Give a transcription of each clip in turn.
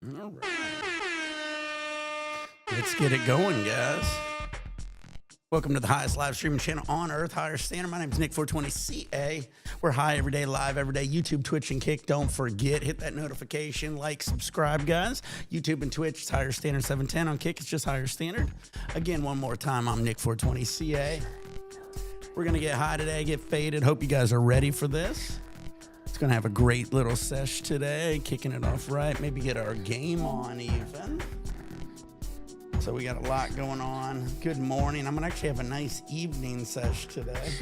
All right. Let's get it going, guys. Welcome to the highest live streaming channel on earth, Higher Standard. My name is Nick420CA. We're high every day, live every day. YouTube, Twitch, and Kick. Don't forget, hit that notification, like, subscribe, guys. YouTube and Twitch, it's Higher Standard 710. On Kick, it's just Higher Standard. Again, one more time, I'm Nick420CA. We're going to get high today, get faded. Hope you guys are ready for this. It's going to have a great little sesh today, kicking it off right. Maybe get our game on even. So we got a lot going on. Good morning. I'm going to actually have a nice evening sesh today.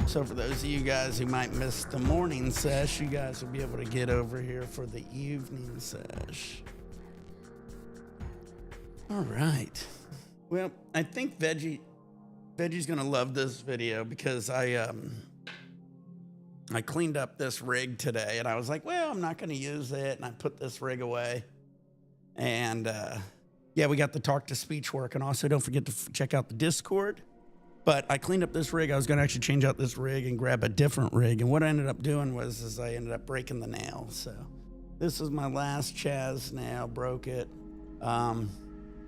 So for those of you guys who might miss the morning sesh, you guys will be able to get over here for the evening sesh. All right. Well, I think Veggie's going to love this video because I cleaned up this rig today and I was like, well, I'm not going to use it. And I put this rig away. And yeah, we got the talk-to-speech working. Also, don't forget to check out the Discord. But I cleaned up this rig. I was going to actually change out this rig and grab a different rig. And what I ended up doing was I ended up breaking the nail. So this is my last Chaz nail. Broke it. So I'm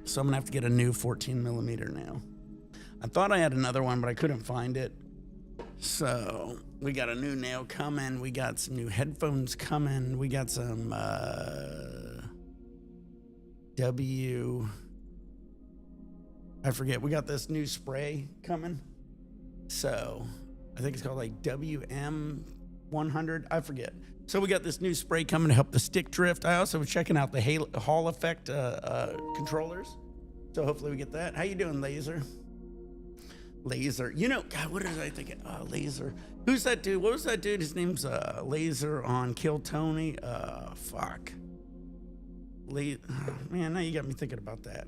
going to have to get a new 14mm nail. I thought I had another one, but I couldn't find it. So we got a new nail coming. We got some new headphones coming. We got some I forget. We got this new spray coming. So I think it's called like WM100. I forget. So we got this new spray coming to help the stick drift. I also was checking out the Hall effect controllers. So hopefully we get that. How you doing, Laser? Laser. You know, God, what is I thinking? Laser. Who's that dude? What was that dude? His name's Laser on Kill Tony. Fuck. Man, now you got me thinking about that.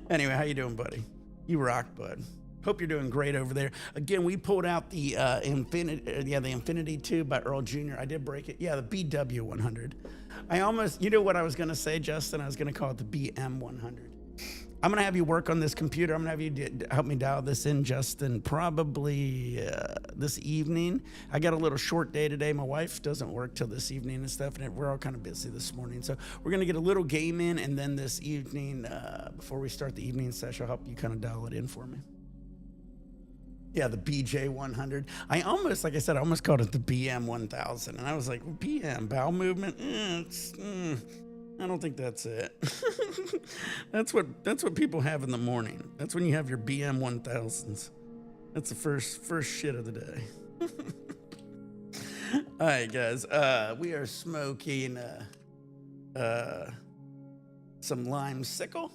Anyway, how you doing, buddy? You rock, bud. Hope you're doing great over there. Again, we pulled out the Infinity 2 by Earl Jr. I did break it. Yeah, the BW100. I almost, you know what I was gonna say, Justin? I was gonna call it the BM100. I'm gonna have you work on this computer. I'm gonna have you help me dial this in, Justin, probably this evening. I got a little short day today. My wife doesn't work till this evening and stuff, and we're all kind of busy this morning. So we're gonna get a little game in, and then this evening, before we start the evening session, I'll help you kind of dial it in for me. Yeah, the BJ100. I almost, like I said, I almost called it the BM1000, and I was like, BM, bowel movement? I don't think that's it. That's what people have in the morning. That's when you have your BM 1000s. That's the first shit of the day. All right, guys. We are smoking some LimeSickle.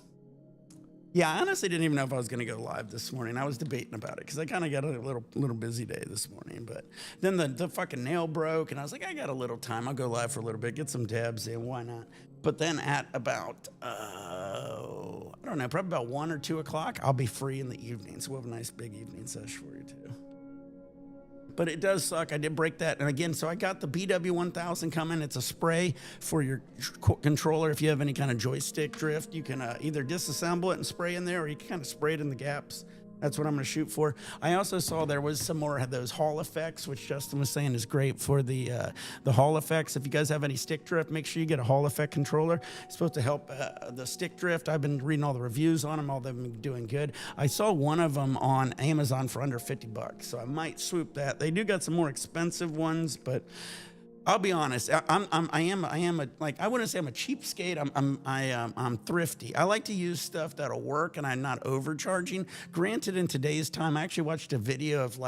Yeah, I honestly didn't even know if I was going to go live this morning. I was debating about it because I kind of got a little busy day this morning. But then the fucking nail broke, and I was like, I got a little time. I'll go live for a little bit, get some dabs in. Why not? But then at about, I don't know, probably about 1 or 2 o'clock, I'll be free in the evening. So we'll have a nice big evening session for you, too. But it does suck. I did break that. And again, so I got the BW1000 coming. It's a spray for your controller. If you have any kind of joystick drift, you can either disassemble it and spray in there, or you can kind of spray it in the gaps. That's what I'm going to shoot for. I also saw there was some more of those Hall effects, which Justin was saying is great for the Hall effects. If you guys have any stick drift, make sure you get a Hall effect controller. It's supposed to help the stick drift. I've been reading all the reviews on them. All of them are doing good. I saw one of them on Amazon for under $50, so I might swoop that. They do got some more expensive ones, but I'll be honest. I wouldn't say I'm a cheapskate. I'm thrifty. I like to use stuff that'll work, and I'm not overcharging. Granted, in today's time, I actually watched a video of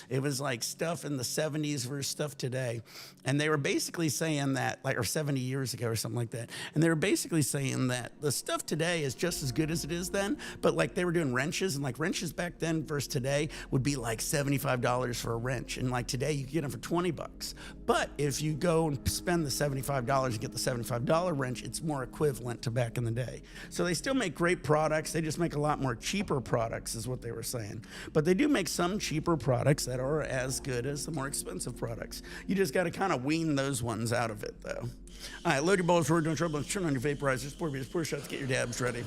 it was like stuff in the 70s versus stuff today, and they were basically saying that, or 70 years ago or something like that, and they were basically saying that the stuff today is just as good as it is then, but like they were doing wrenches, and like wrenches back then versus today would be like $75 for a wrench, and like today you can get them for $20. But if you go and spend the $75 and get the $75 wrench, it's more equivalent to back in the day. So they still make great products. They just make a lot more cheaper products is what they were saying. But they do make some cheaper products that are as good as the more expensive products. You just got to kind of wean those ones out of it, though. All right, load your bowls, we're doing trouble, and turn on your vaporizers, pour beers, pour shots, get your dabs ready.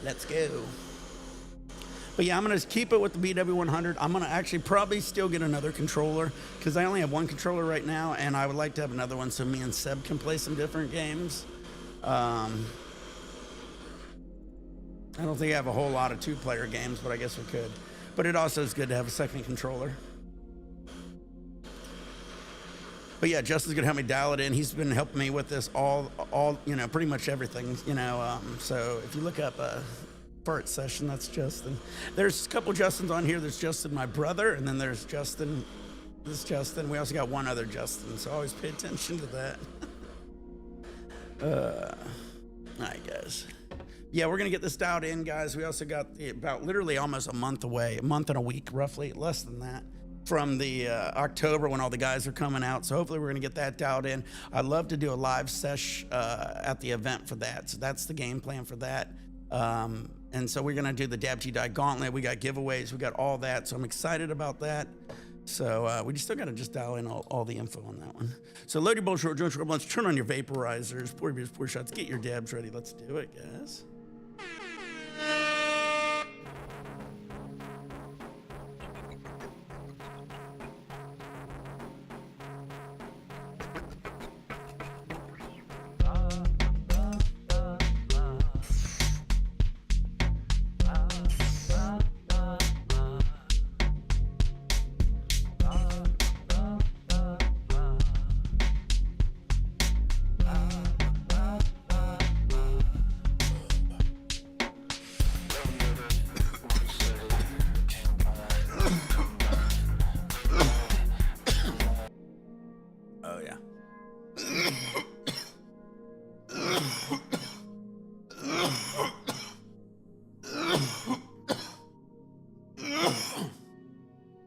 Let's go. But yeah, I'm going to keep it with the BW100. I'm going to actually probably still get another controller because I only have one controller right now, and I would like to have another one so me and Seb can play some different games. I don't think I have a whole lot of two-player games, but I guess we could. But it also is good to have a second controller. But yeah, Justin's gonna help me dial it in. He's been helping me with this all you know, pretty much everything, you know. So if you look up Fart Session, that's Justin. There's a couple Justins on here. There's Justin, my brother, and then there's Justin, this Justin. We also got one other Justin, so always pay attention to that. I guess. Yeah, we're gonna get this dialed in, guys. We also got about literally almost a month away, a month and a week, roughly, less than that, from the October when all the guys are coming out. So hopefully we're gonna get that dialed in. I'd love to do a live sesh at the event for that. So that's the game plan for that. And so we're gonna do the Dab T Die Gauntlet. We got giveaways, we got all that. So I'm excited about that. So we still gotta just dial in all the info on that one. So load your bullshit, join your lunch, turn on your vaporizers, pour your beers, pour shots, get your dabs ready. Let's do it, guys.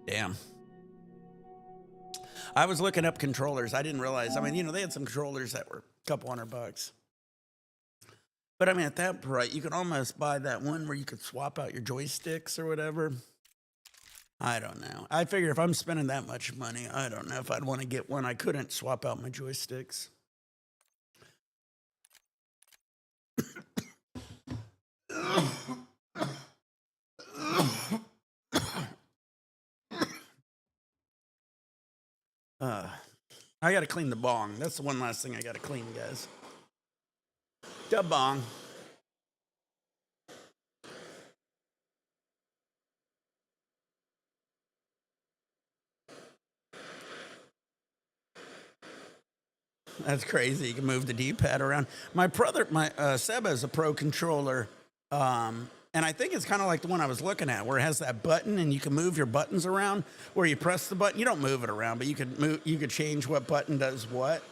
Damn. I was looking up controllers. I didn't realize. I mean, you know, they had some controllers that were a couple $100. But I mean, at that price, you could almost buy that one where you could swap out your joysticks or whatever. I don't know. I figure if I'm spending that much money, I don't know if I'd want to get one. I couldn't swap out my joysticks. I got to clean the bong. That's the one last thing I got to clean, guys. The bong. That's crazy. You can move the D-pad around. My brother, Seb has a pro controller, and I think it's kind of like the one I was looking at, where it has that button and you can move your buttons around. Where you press the button, you don't move it around, but you could change what button does what.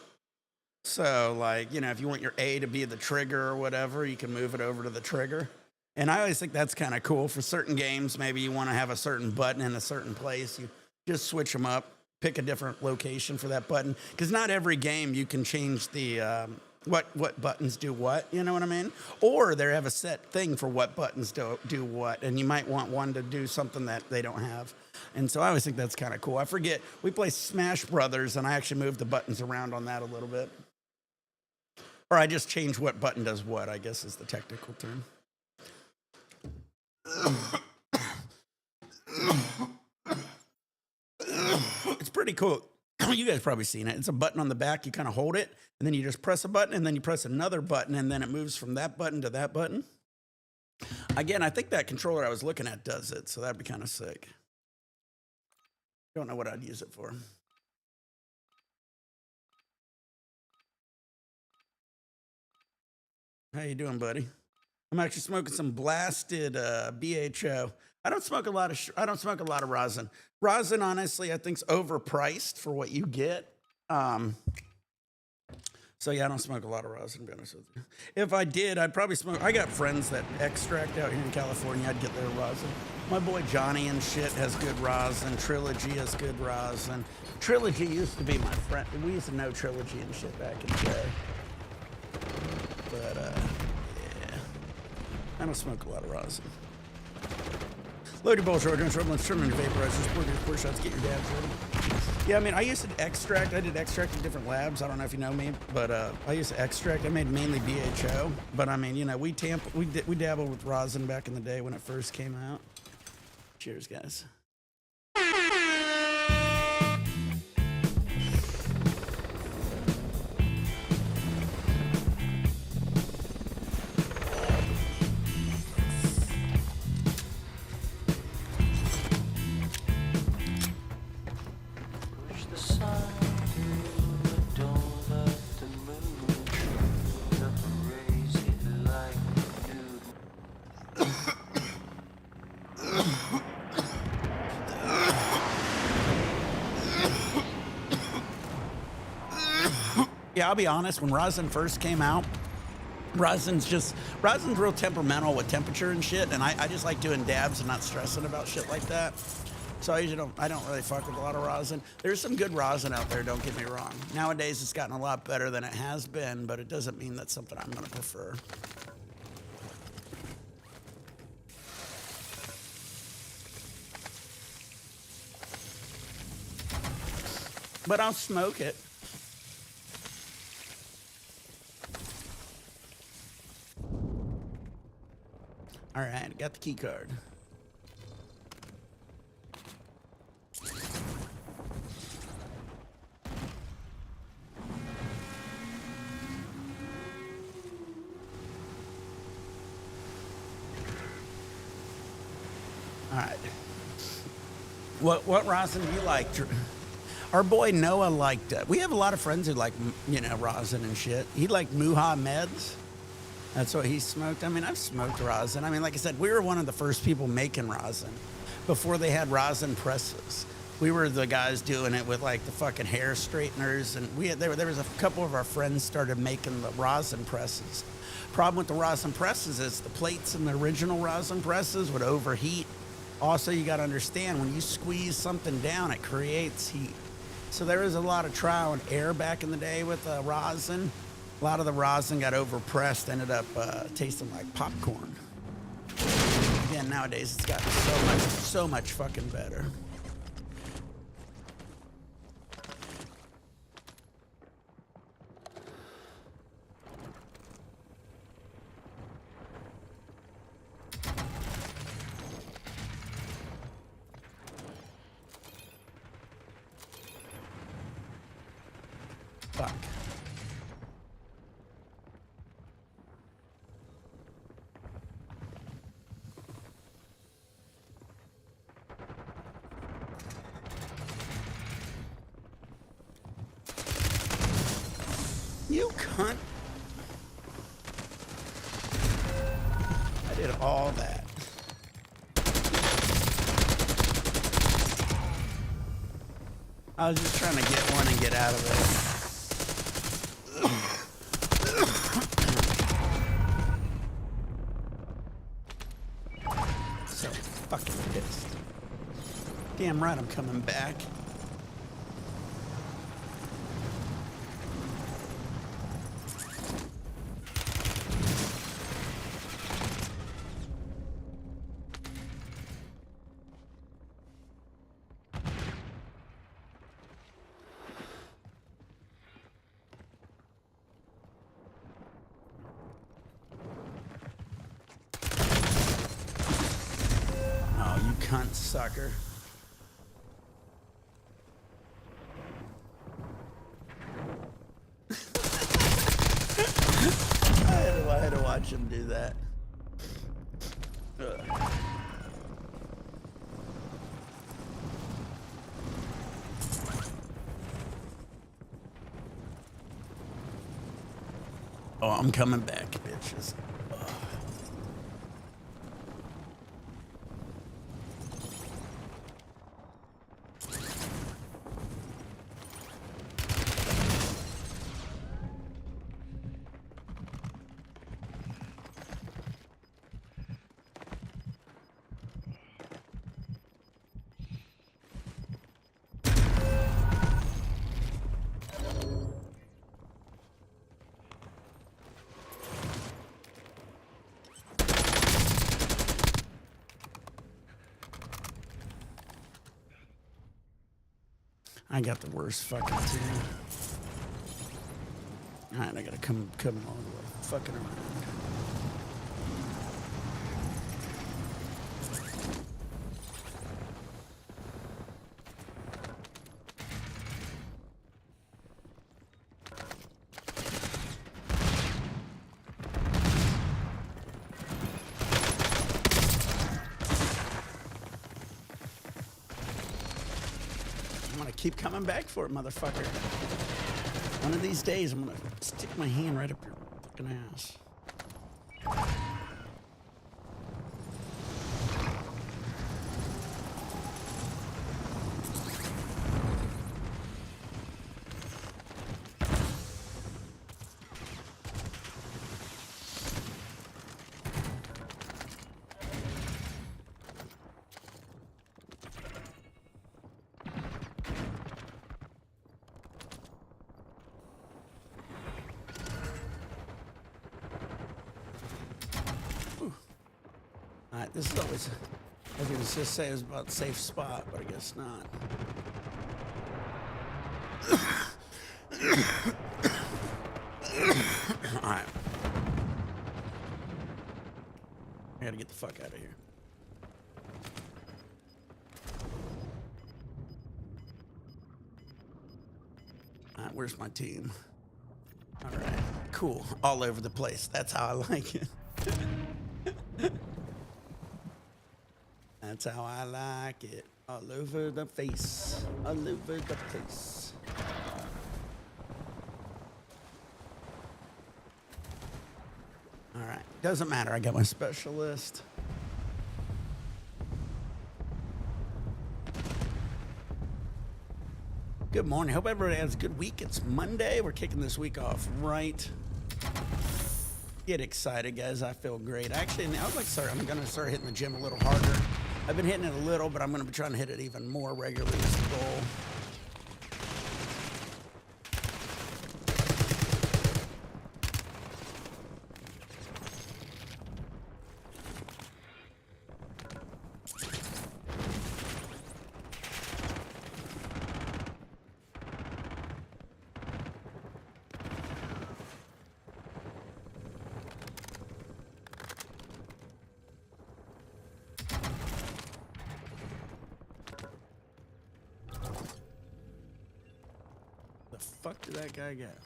So, like, you know, if you want your A to be the trigger or whatever, you can move it over to the trigger. And I always think that's kind of cool for certain games. Maybe you want to have a certain button in a certain place. You just switch them up. Pick a different location for that button, because not every game you can change the what buttons do what, you know what I mean? Or they have a set thing for what buttons do what, and you might want one to do something that they don't have. And so I always think that's kind of cool. I forget, we play Smash Brothers, and I actually moved the buttons around on that a little bit. Or I just changed what button does what, I guess is the technical term. It's pretty cool. You guys probably seen it. It's a button on the back. You kind of hold it, and then you just press a button, and then you press another button, and then it moves from that button to that button. Again, I think that controller I was looking at does it, so that'd be kind of sick. Don't know what I'd use it for. How you doing, buddy? I'm actually smoking some blasted BHO. I don't smoke a lot of rosin. Rosin, honestly, I think is overpriced for what you get. So yeah, I don't smoke a lot of rosin, to be honest with you. If I did, I'd probably smoke. I got friends that extract out here in California. I'd get their rosin. My boy Johnny and shit has good rosin. Trilogy has good rosin. Trilogy used to be my friend. We used to know Trilogy and shit back in the day. But yeah, I don't smoke a lot of rosin. Load your bullshit, don't trouble, turn on your vaporizers, pour shots, get your dabs ready. Yeah, I mean, I used to extract. I did extract in different labs. I don't know if you know me, but I used to extract. I made mainly BHO, but I mean, you know, we dabbled with rosin back in the day when it first came out. Cheers, guys. Yeah, I'll be honest, when rosin first came out, rosin's real temperamental with temperature and shit, and I just like doing dabs and not stressing about shit like that. So I don't really fuck with a lot of rosin. There's some good rosin out there, don't get me wrong. Nowadays it's gotten a lot better than it has been, but it doesn't mean that's something I'm gonna prefer. But I'll smoke it. All right, got the key card. All right. What rosin do you like? Our boy Noah liked it. We have a lot of friends who like, you know, rosin and shit. He liked Muha Meds. That's what he smoked. I mean, I've smoked rosin. I mean, like I said, we were one of the first people making rosin before they had rosin presses. We were the guys doing it with like the fucking hair straighteners, and there was a couple of our friends started making the rosin presses. Problem with the rosin presses is the plates in the original rosin presses would overheat. Also, you got to understand, when you squeeze something down, it creates heat. So there was a lot of trial and error back in the day with rosin. A lot of the rosin got overpressed, ended up tasting like popcorn. Again, nowadays it's gotten so much fucking better. Fuck. You cunt. I did all that. I was just trying to get one and get out of it. So fucking pissed. Damn right I'm coming back. Cunt sucker. I had to watch him do that. Ugh. Oh, I'm coming back, bitches. I got the worst fucking team. Alright, I gotta come all the way fucking around. keep coming back for it, motherfucker. One of these days, I'm gonna stick my hand right up your fucking ass. All right, this is always, I was gonna just say it was about a safe spot, but I guess not. All right. I gotta get the fuck out of here. All right, where's my team? All right, cool, all over the place. That's how I like it. That's how I like it. All over the face. All over the place. All right. Doesn't matter. I got my specialist. Good morning. Hope everybody has a good week. It's Monday. We're kicking this week off right. Get excited, guys. I feel great. Actually, now I'm going to start hitting the gym a little harder. I've been hitting it a little, but I'm going to be trying to hit it even more regularly as the goal. The fuck did that guy get?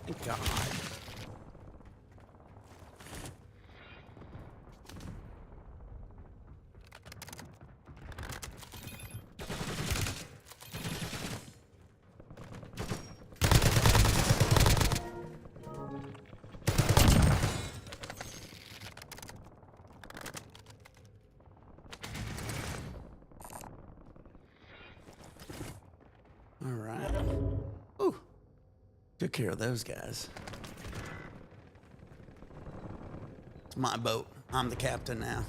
Thank God. All right. Ooh. Took care of those guys. It's my boat. I'm the captain now.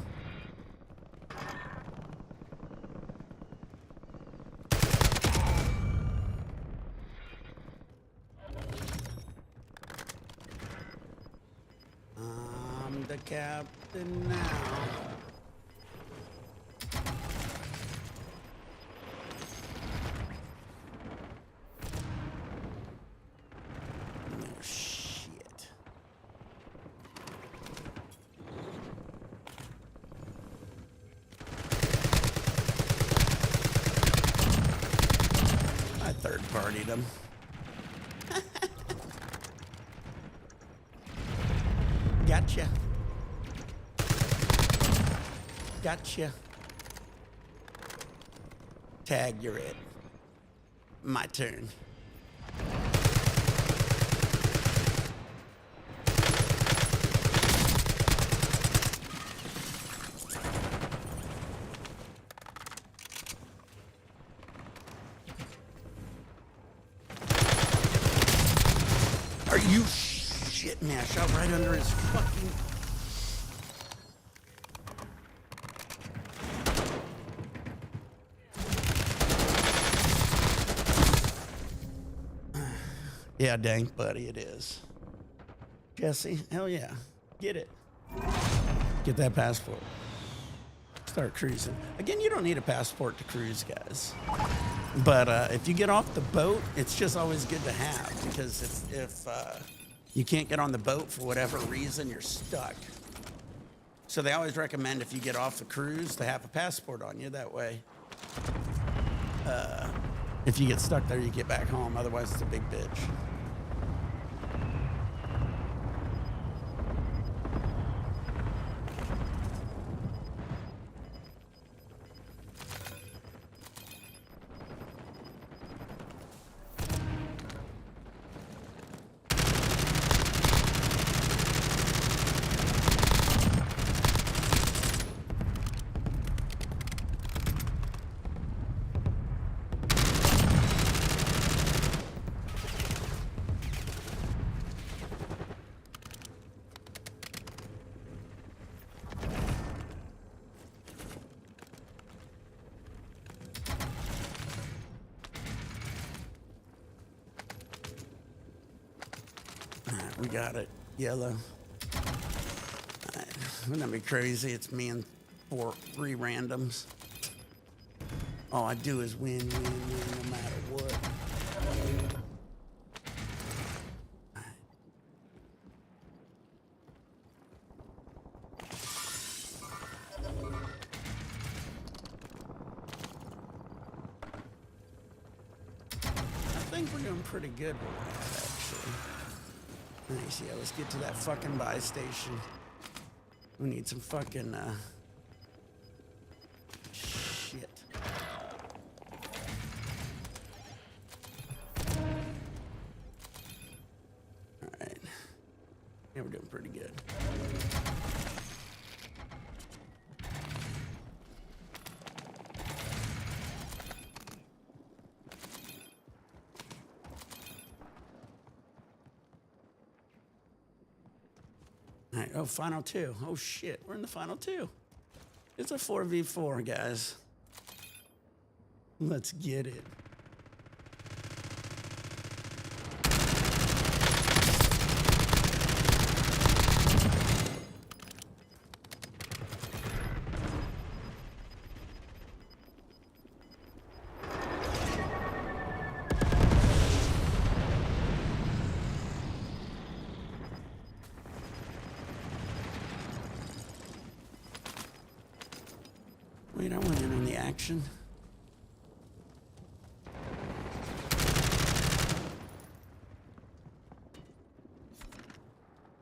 I'm the captain now. Third-partied him. Gotcha. Gotcha. Tag, you're it. My turn. Are you shitting me? I shot right under his fucking... Yeah, dang, buddy, it is. Jesse, hell yeah. Get it. Get that passport. Start cruising. Again, you don't need a passport to cruise, guys. But if you get off the boat, it's just always good to have, because if you can't get on the boat for whatever reason, you're stuck. So they always recommend, if you get off the cruise, to have a passport on you. That way, if you get stuck there, you get back home. Otherwise, it's a big bitch. We got it. Yellow. Wouldn't that be crazy? It's me and three randoms. All I do is win, no matter what. I think we're doing pretty good with that, actually. Nice, yeah, let's get to that fucking buy station. We need some fucking, shit. Alright. Yeah, we're doing pretty good. All right, oh, final two. Oh, shit, we're in the final two. It's a 4v4, guys. Let's get it. Wait, I want in on the action.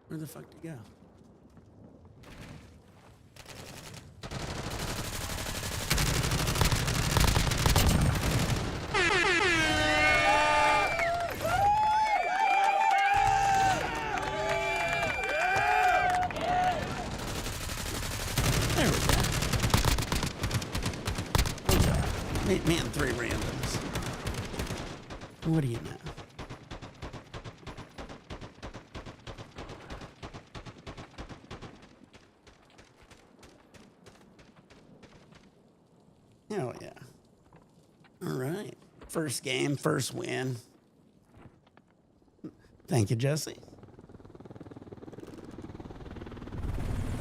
Where the fuck to go? There we go. Me and three randoms. What do you know? Hell yeah. All right. First game, first win. Thank you, Jesse.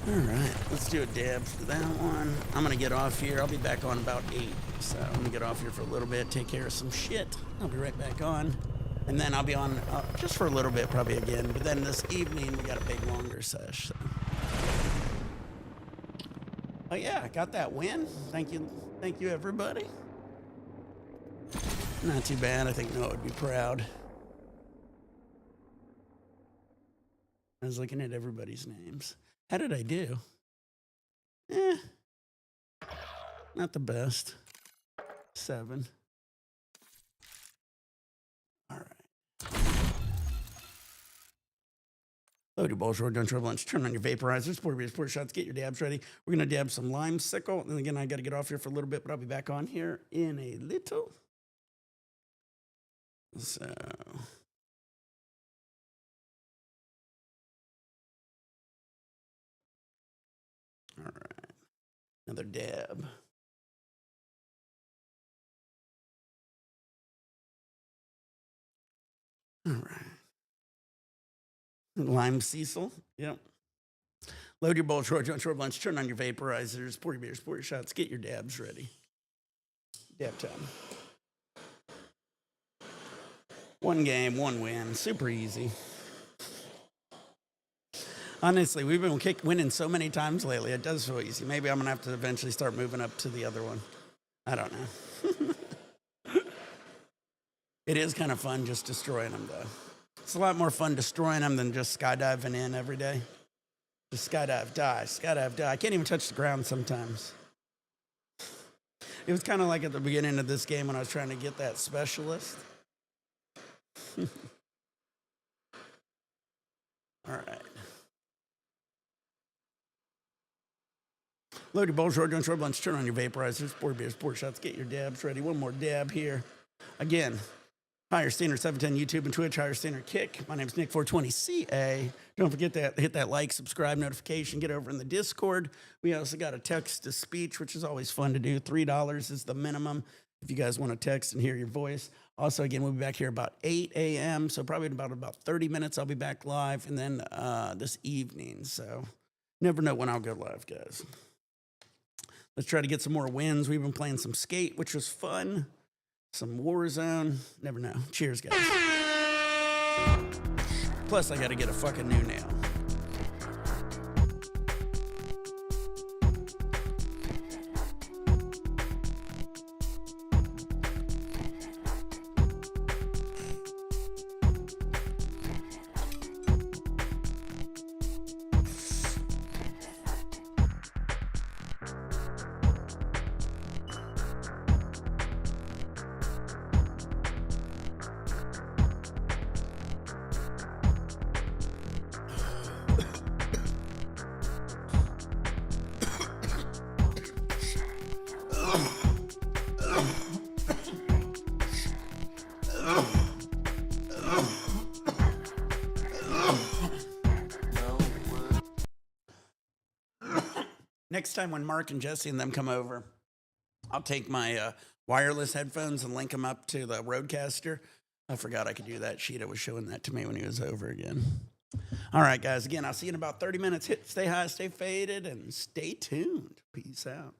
All right, let's do a dab for that one. I'm gonna get off here. I'll be back on about 8. So I'm gonna get off here for a little bit, take care of some shit. I'll be right back on. And then I'll be on just for a little bit probably again. But then this evening we got a big longer sesh. So. Oh yeah, I got that win. Thank you everybody. Not too bad. I think Noah would be proud. I was looking at everybody's names. How did I do? Not the best. 7. All right. Load your bowls, road, don't trouble lunch. Turn on your vaporizers, pour beers, pour shots, get your dabs ready. We're going to dab some LimeSickle. And again, I got to get off here for a little bit, but I'll be back on here in a little. So. All right. Another dab. All right. LimeSickle. Yep. Load your bowl, short lunch, turn on your vaporizers, pour your beers, pour your shots, get your dabs ready. Dab time. One game, one win. Super easy. Honestly, we've been winning so many times lately. It does feel easy. Maybe I'm going to have to eventually start moving up to the other one. I don't know. It is kind of fun just destroying them, though. It's a lot more fun destroying them than just skydiving in every day. Just skydive, die, skydive, die. I can't even touch the ground sometimes. It was kind of like at the beginning of this game when I was trying to get that specialist. All right. Load your bowl, short gun, short lunch, turn on your vaporizers, pour beers, pour shots, get your dabs ready. One more dab here. Again, Higher Standard 710 YouTube and Twitch, Higher Standard Kick. My name's Nick420CA. Don't forget to hit that like, subscribe, notification, get over in the Discord. We also got a text to speech, which is always fun to do. $3 is the minimum if you guys want to text and hear your voice. Also, again, we'll be back here about 8 a.m., so probably in about 30 minutes I'll be back live, and then this evening. So never know when I'll go live, guys. Let's try to get some more wins. We've been playing some Skate, which was fun. Some Warzone. Never know. Cheers, guys. Plus, I got to get a fucking new nail. Next time when Mark and Jesse and them come over, I'll take my wireless headphones and link them up to the Rodecaster. I forgot I could do that. Sheeta was showing that to me when he was over again. All right, guys. Again, I'll see you in about 30 minutes. Stay high, stay faded, and stay tuned. Peace out.